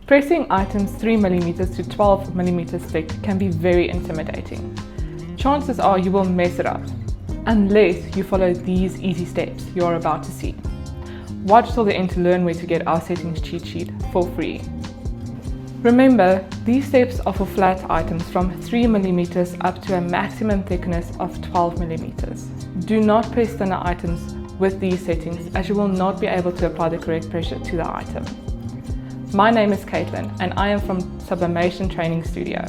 Pressing items 3mm to 12mm thick can be very intimidating. Chances are you will mess it up, unless you follow these easy steps you are about to see. Watch till the end to learn where to get our settings cheat sheet for free. Remember, these steps are for flat items from 3mm up to a maximum thickness of 12mm. Do not press thinner items with these settings, as you will not be able to apply the correct pressure to the item. My name is Caitlin and I am from Sublimation Training Studio.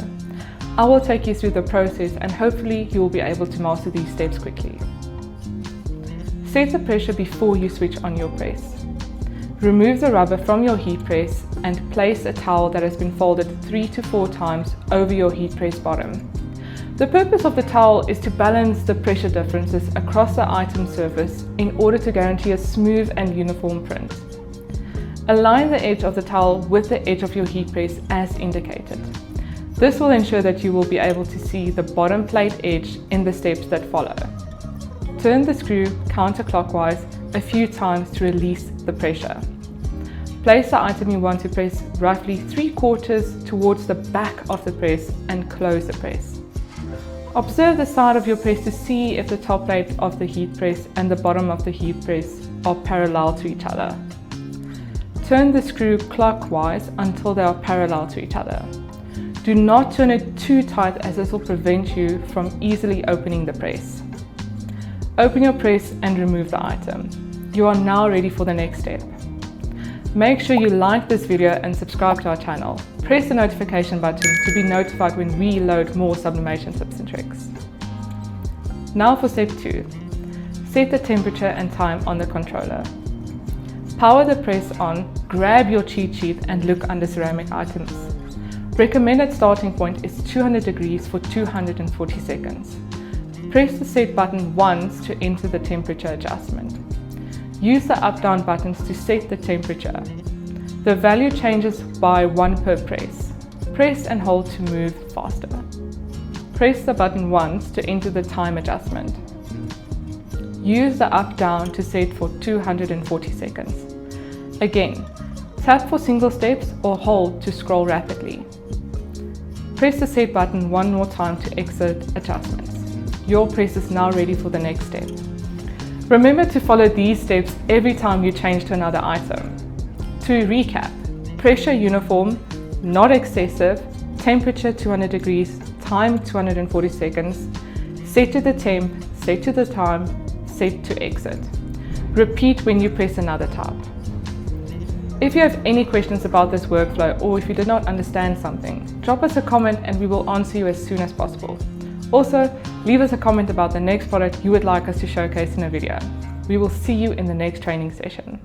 I will take you through the process and hopefully you will be able to master these steps quickly. Set the pressure before you switch on your press. Remove the rubber from your heat press and place a towel that has been folded 3 to 4 times over your heat press bottom. The purpose of the towel is to balance the pressure differences across the item surface in order to guarantee a smooth and uniform print. Align the edge of the towel with the edge of your heat press as indicated. This will ensure that you will be able to see the bottom plate edge in the steps that follow. Turn the screw counterclockwise a few times to release the pressure. Place the item you want to press roughly 3/4 towards the back of the press and close the press. Observe the side of your press to see if the top plate of the heat press and the bottom of the heat press are parallel to each other. Turn the screw clockwise until they are parallel to each other. Do not turn it too tight, as this will prevent you from easily opening the press. Open your press and remove the item. You are now ready for the next step. Make sure you like this video and subscribe to our channel. Press the notification button to be notified when we load more sublimation tips and tricks. Now for step 2. Set the temperature and time on the controller. Power the press on, grab your cheat sheet and look under ceramic items. Recommended starting point is 200 degrees for 240 seconds. Press the set button once to enter the temperature adjustment. Use the up-down buttons to set the temperature. The value changes by 1 per press. Press and hold to move faster. Press the button once to enter the time adjustment. Use the up-down to set for 240 seconds. Again, tap for single steps or hold to scroll rapidly. Press the set button one more time to exit adjustments. Your press is now ready for the next step. Remember to follow these steps every time you change to another item. To recap, pressure uniform, not excessive, temperature 200 degrees, time 240 seconds, set to the temp, set to the time, set to exit. Repeat when you press another tab. If you have any questions about this workflow or if you did not understand something, drop us a comment and we will answer you as soon as possible. Also, leave us a comment about the next product you would like us to showcase in a video. We will see you in the next training session.